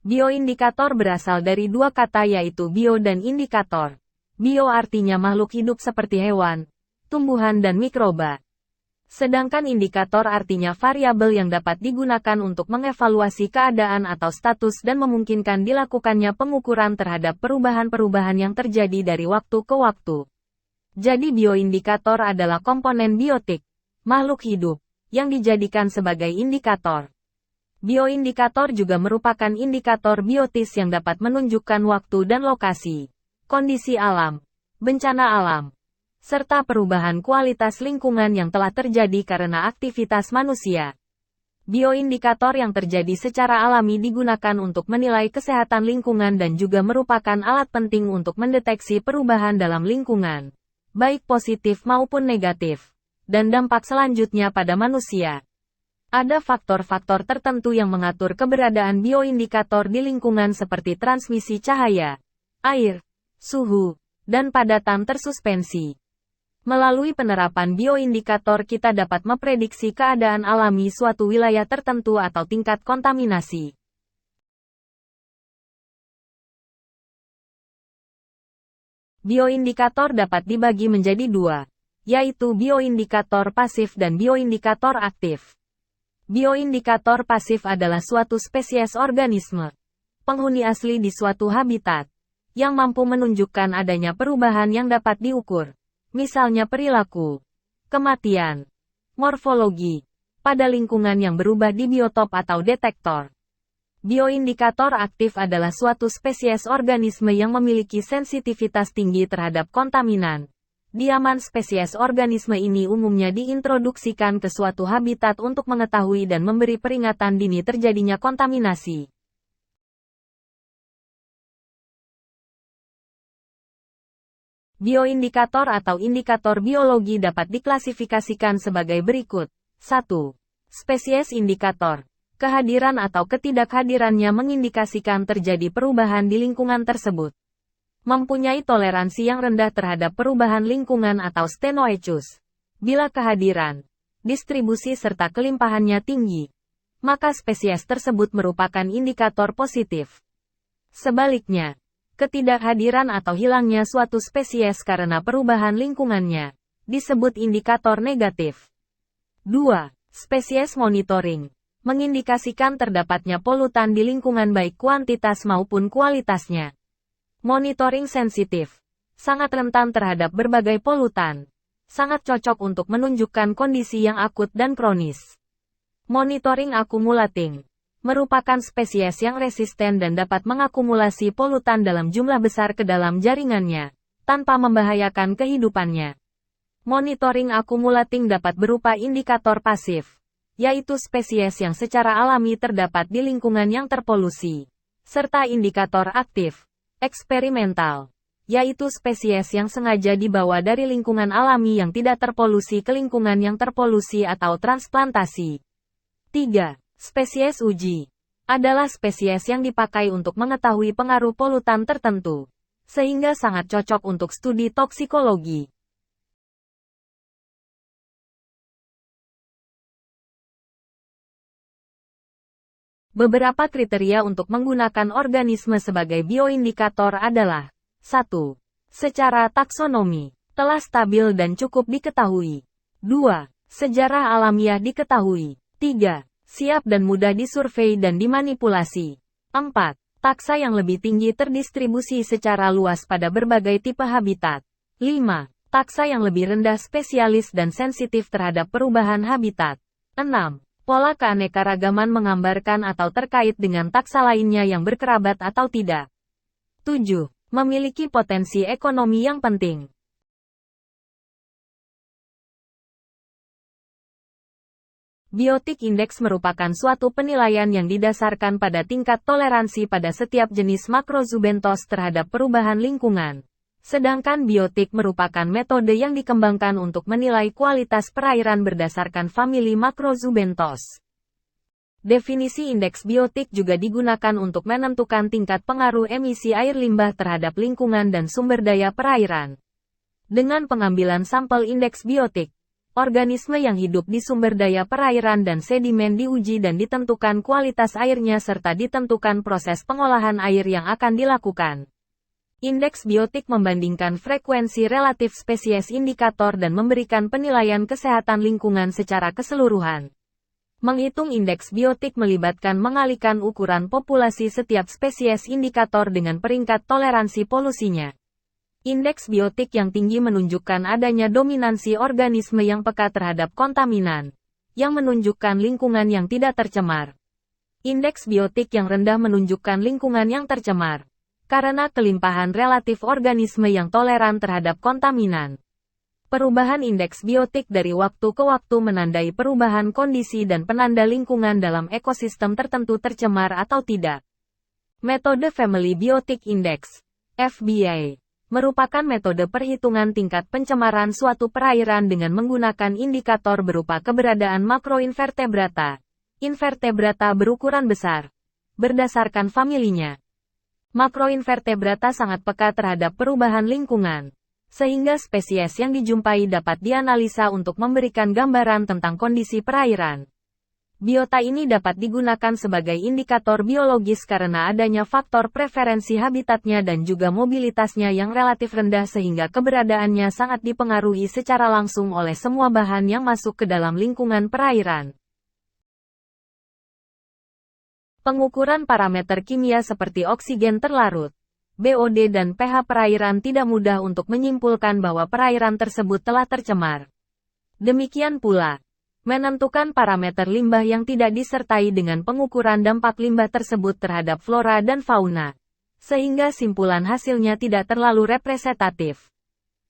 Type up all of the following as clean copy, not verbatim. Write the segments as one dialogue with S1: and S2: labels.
S1: Bioindikator berasal dari dua kata yaitu bio dan indikator. Bio artinya makhluk hidup seperti hewan, tumbuhan dan mikroba. Sedangkan indikator artinya variabel yang dapat digunakan untuk mengevaluasi keadaan atau status dan memungkinkan dilakukannya pengukuran terhadap perubahan-perubahan yang terjadi dari waktu ke waktu. Jadi bioindikator adalah komponen biotik, makhluk hidup, yang dijadikan sebagai indikator. Bioindikator juga merupakan indikator biotis yang dapat menunjukkan waktu dan lokasi, kondisi alam, bencana alam, serta perubahan kualitas lingkungan yang telah terjadi karena aktivitas manusia. Bioindikator yang terjadi secara alami digunakan untuk menilai kesehatan lingkungan dan juga merupakan alat penting untuk mendeteksi perubahan dalam lingkungan, baik positif maupun negatif, dan dampak selanjutnya pada manusia. Ada faktor-faktor tertentu yang mengatur keberadaan bioindikator di lingkungan seperti transmisi cahaya, air, suhu, dan padatan tersuspensi. Melalui penerapan bioindikator kita dapat memprediksi keadaan alami suatu wilayah tertentu atau tingkat kontaminasi. Bioindikator dapat dibagi menjadi dua, yaitu bioindikator pasif dan bioindikator aktif. Bioindikator pasif adalah suatu spesies organisme, penghuni asli di suatu habitat, yang mampu menunjukkan adanya perubahan yang dapat diukur, misalnya perilaku, kematian, morfologi, pada lingkungan yang berubah di biotop atau detektor. Bioindikator aktif adalah suatu spesies organisme yang memiliki sensitivitas tinggi terhadap kontaminan. Diaman spesies organisme ini umumnya diintroduksikan ke suatu habitat untuk mengetahui dan memberi peringatan dini terjadinya kontaminasi. Bioindikator atau indikator biologi dapat diklasifikasikan sebagai berikut. 1. Spesies indikator. Kehadiran atau ketidakhadirannya mengindikasikan terjadi perubahan di lingkungan tersebut. Mempunyai toleransi yang rendah terhadap perubahan lingkungan atau stenoecus. Bila kehadiran, distribusi serta kelimpahannya tinggi, maka spesies tersebut merupakan indikator positif. Sebaliknya, ketidakhadiran atau hilangnya suatu spesies karena perubahan lingkungannya, disebut indikator negatif. 2. Spesies monitoring. Mengindikasikan terdapatnya polutan di lingkungan baik kuantitas maupun kualitasnya. Monitoring sensitif. Sangat rentan terhadap berbagai polutan. Sangat cocok untuk menunjukkan kondisi yang akut dan kronis. Monitoring akumulating. Merupakan spesies yang resisten dan dapat mengakumulasi polutan dalam jumlah besar ke dalam jaringannya, tanpa membahayakan kehidupannya. Monitoring akumulating dapat berupa indikator pasif, yaitu spesies yang secara alami terdapat di lingkungan yang terpolusi, serta indikator aktif, eksperimental, yaitu spesies yang sengaja dibawa dari lingkungan alami yang tidak terpolusi ke lingkungan yang terpolusi atau transplantasi. 3. Spesies uji. Adalah spesies yang dipakai untuk mengetahui pengaruh polutan tertentu, sehingga sangat cocok untuk studi toksikologi. Beberapa kriteria untuk menggunakan organisme sebagai bioindikator adalah 1. Secara taksonomi, telah stabil dan cukup diketahui. 2. Sejarah alamiah diketahui. 3. Siap dan mudah disurvei dan dimanipulasi. 4. Taksa yang lebih tinggi terdistribusi secara luas pada berbagai tipe habitat. 5. Taksa yang lebih rendah spesialis dan sensitif terhadap perubahan habitat. 6. Pola keanekaragaman menggambarkan atau terkait dengan taksa lainnya yang berkerabat atau tidak. 7. Memiliki potensi ekonomi yang penting. Biotic Index merupakan suatu penilaian yang didasarkan pada tingkat toleransi pada setiap jenis makrozubentos terhadap perubahan lingkungan. Sedangkan biotik merupakan metode yang dikembangkan untuk menilai kualitas perairan berdasarkan famili makrozubentos. Definisi indeks biotik juga digunakan untuk menentukan tingkat pengaruh emisi air limbah terhadap lingkungan dan sumber daya perairan. Dengan pengambilan sampel indeks biotik, Organisme yang hidup di sumber daya perairan dan sedimen diuji dan ditentukan kualitas airnya serta ditentukan proses pengolahan air yang akan dilakukan. Indeks biotik membandingkan frekuensi relatif spesies indikator dan memberikan penilaian kesehatan lingkungan secara keseluruhan. Menghitung indeks biotik melibatkan mengalihkan ukuran populasi setiap spesies indikator dengan peringkat toleransi polusinya. Indeks biotik yang tinggi menunjukkan adanya dominansi organisme yang peka terhadap kontaminan, yang menunjukkan lingkungan yang tidak tercemar. Indeks biotik yang rendah menunjukkan lingkungan yang tercemar, karena kelimpahan relatif organisme yang toleran terhadap kontaminan. Perubahan indeks biotik dari waktu ke waktu menandai perubahan kondisi dan penanda lingkungan dalam ekosistem tertentu tercemar atau tidak. Metode Family Biotic Index, FBI, merupakan metode perhitungan tingkat pencemaran suatu perairan dengan menggunakan indikator berupa keberadaan makroinvertebrata, invertebrata berukuran besar, berdasarkan familinya. Makroinvertebrata sangat peka terhadap perubahan lingkungan, sehingga spesies yang dijumpai dapat dianalisa untuk memberikan gambaran tentang kondisi perairan. Biota ini dapat digunakan sebagai indikator biologis karena adanya faktor preferensi habitatnya dan juga mobilitasnya yang relatif rendah sehingga keberadaannya sangat dipengaruhi secara langsung oleh semua bahan yang masuk ke dalam lingkungan perairan. Pengukuran parameter kimia seperti oksigen terlarut, BOD dan pH perairan tidak mudah untuk menyimpulkan bahwa perairan tersebut telah tercemar. Demikian pula, menentukan parameter limbah yang tidak disertai dengan pengukuran dampak limbah tersebut terhadap flora dan fauna, sehingga simpulan hasilnya tidak terlalu representatif.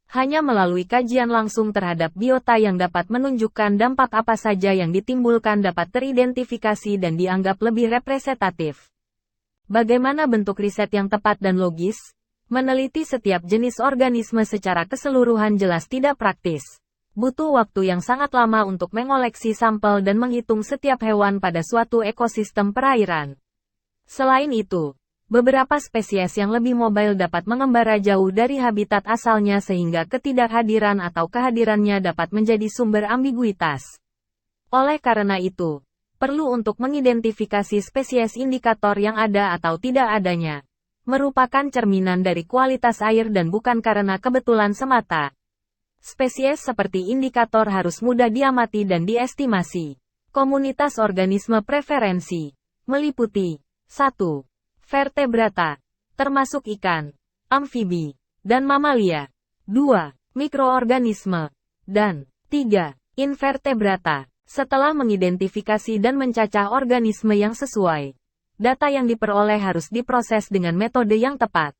S1: Hanya melalui kajian langsung terhadap biota yang dapat menunjukkan dampak apa saja yang ditimbulkan dapat teridentifikasi dan dianggap lebih representatif. Bagaimana bentuk riset yang tepat dan logis? Meneliti setiap jenis organisme secara keseluruhan jelas tidak praktis. Butuh waktu yang sangat lama untuk mengoleksi sampel dan menghitung setiap hewan pada suatu ekosistem perairan. Selain itu, beberapa spesies yang lebih mobile dapat mengembara jauh dari habitat asalnya sehingga ketidakhadiran atau kehadirannya dapat menjadi sumber ambiguitas. Oleh karena itu, perlu untuk mengidentifikasi spesies indikator yang ada atau tidak adanya, merupakan cerminan dari kualitas air dan bukan karena kebetulan semata. Spesies seperti indikator harus mudah diamati dan diestimasi. Komunitas organisme preferensi meliputi 1. Vertebrata, termasuk ikan, amfibi, dan mamalia. 2. Mikroorganisme. Dan 3. Invertebrata. Setelah mengidentifikasi dan mencacah organisme yang sesuai, data yang diperoleh harus diproses dengan metode yang tepat.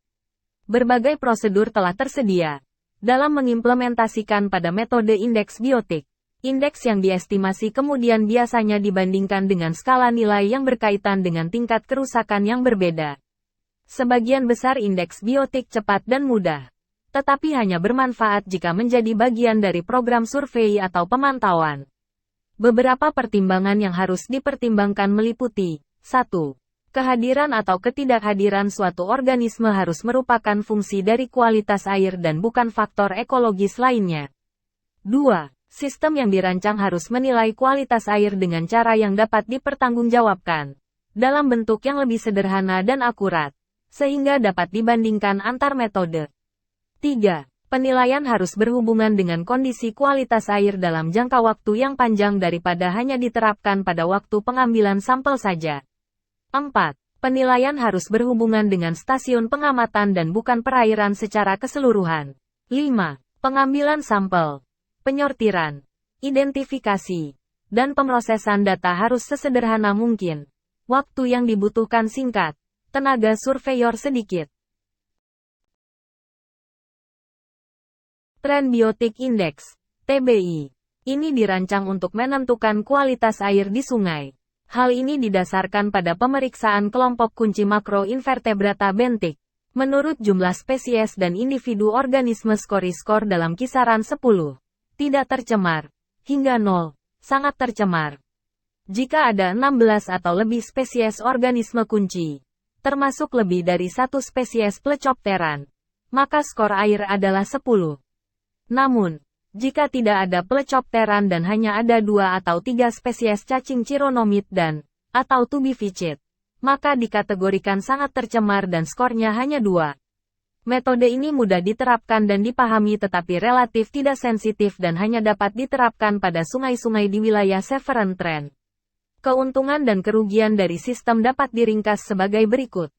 S1: Berbagai prosedur telah tersedia dalam mengimplementasikan pada metode indeks biotik. Indeks yang diestimasi kemudian biasanya dibandingkan dengan skala nilai yang berkaitan dengan tingkat kerusakan yang berbeda. Sebagian besar indeks biotik cepat dan mudah, tetapi hanya bermanfaat jika menjadi bagian dari program survei atau pemantauan. Beberapa pertimbangan yang harus dipertimbangkan meliputi 1. Kehadiran atau ketidakhadiran suatu organisme harus merupakan fungsi dari kualitas air dan bukan faktor ekologis lainnya. 2. Sistem yang dirancang harus menilai kualitas air dengan cara yang dapat dipertanggungjawabkan, dalam bentuk yang lebih sederhana dan akurat, sehingga dapat dibandingkan antar metode. 3. Penilaian harus berhubungan dengan kondisi kualitas air dalam jangka waktu yang panjang daripada hanya diterapkan pada waktu pengambilan sampel saja. 4. Penilaian harus berhubungan dengan stasiun pengamatan dan bukan perairan secara keseluruhan. 5. Pengambilan sampel, penyortiran, identifikasi, dan pemrosesan data harus sesederhana mungkin. Waktu yang dibutuhkan singkat, tenaga surveyor sedikit. Trend Biotic Index, TBI. Ini dirancang untuk menentukan kualitas air di sungai. Hal ini didasarkan pada pemeriksaan kelompok kunci makroinvertebrata bentik. Menurut jumlah spesies dan individu organisme skor dalam kisaran 10. Tidak tercemar, hingga 0, sangat tercemar. Jika ada 16 atau lebih spesies organisme kunci, termasuk lebih dari satu spesies Plecopteran, maka skor air adalah 10. Namun, Jika tidak ada Plecopteran dan hanya ada 2 atau 3 spesies cacing Chironomid atau tubificid, maka dikategorikan sangat tercemar dan skornya hanya 2. Metode ini mudah diterapkan dan dipahami tetapi relatif tidak sensitif dan hanya dapat diterapkan pada sungai-sungai di wilayah Severn Trent. Keuntungan dan kerugian dari sistem dapat diringkas sebagai berikut.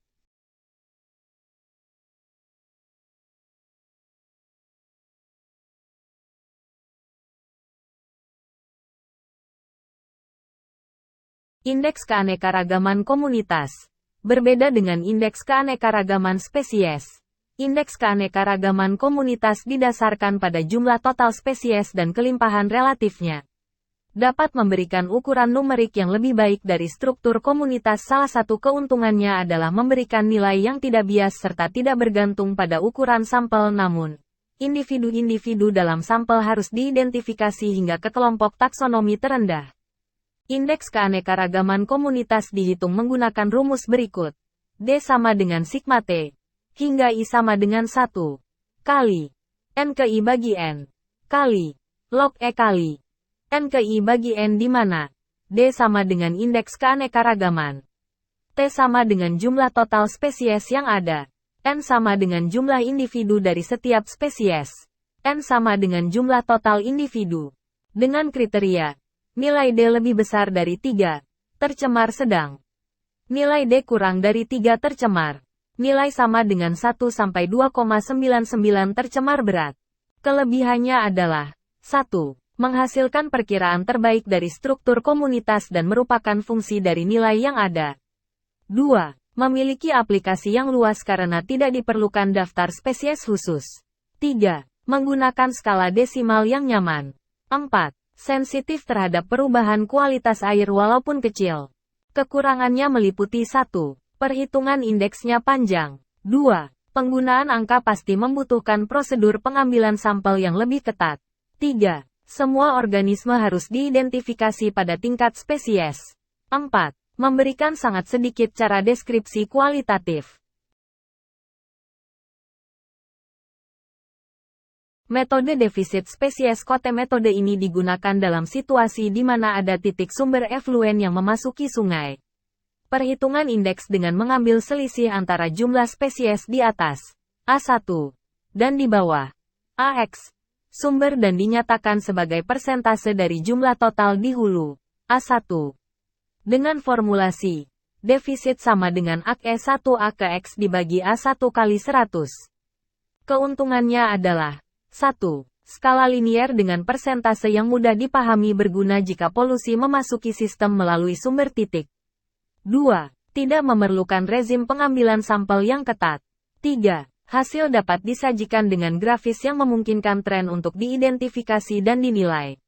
S1: Indeks keanekaragaman komunitas. Berbeda dengan indeks keanekaragaman spesies. Indeks keanekaragaman komunitas didasarkan pada jumlah total spesies dan kelimpahan relatifnya. Dapat memberikan ukuran numerik yang lebih baik dari struktur komunitas. Salah satu keuntungannya adalah memberikan nilai yang tidak bias serta tidak bergantung pada ukuran sampel, namun individu-individu dalam sampel harus diidentifikasi hingga ke kelompok taksonomi terendah. Indeks keanekaragaman komunitas dihitung menggunakan rumus berikut. D sama dengan sigma T, hingga I sama dengan 1 kali N ke I bagi N, kali log E kali N ke I bagi N di mana D sama dengan indeks keanekaragaman, T sama dengan jumlah total spesies yang ada, N sama dengan jumlah individu dari setiap spesies, N sama dengan jumlah total individu. Dengan kriteria, nilai D lebih besar dari 3, tercemar sedang. Nilai D kurang dari 3 tercemar. Nilai sama dengan 1 sampai 2,99 tercemar berat. Kelebihannya adalah 1. Menghasilkan perkiraan terbaik dari struktur komunitas dan merupakan fungsi dari nilai yang ada. 2. Memiliki aplikasi yang luas karena tidak diperlukan daftar spesies khusus. 3. Menggunakan skala desimal yang nyaman. 4. Sensitif terhadap perubahan kualitas air walaupun kecil. Kekurangannya meliputi 1. Perhitungan indeksnya panjang. 2. Penggunaan angka pasti membutuhkan prosedur pengambilan sampel yang lebih ketat. 3. Semua organisme harus diidentifikasi pada tingkat spesies. 4. Memberikan sangat sedikit cara deskripsi kualitatif. Metode defisit spesies kote. Metode ini digunakan dalam situasi di mana ada titik sumber efluen yang memasuki sungai. Perhitungan indeks dengan mengambil selisih antara jumlah spesies di atas, A1, dan di bawah, AX, sumber dan dinyatakan sebagai persentase dari jumlah total di hulu, A1. Dengan formulasi, defisit sama dengan AK1A ke X dibagi A1 kali 100. Keuntungannya adalah 1. Skala linier dengan persentase yang mudah dipahami berguna jika polusi memasuki sistem melalui sumber titik. 2. Tidak memerlukan rezim pengambilan sampel yang ketat. 3. Hasil dapat disajikan dengan grafis yang memungkinkan tren untuk diidentifikasi dan dinilai.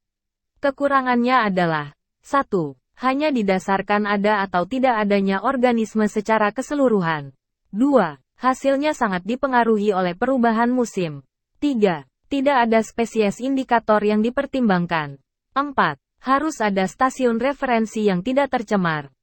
S1: Kekurangannya adalah 1. Hanya didasarkan ada atau tidak adanya organisme secara keseluruhan. 2. Hasilnya sangat dipengaruhi oleh perubahan musim. 3. Tidak ada spesies indikator yang dipertimbangkan. 4. Harus ada stasiun referensi yang tidak tercemar.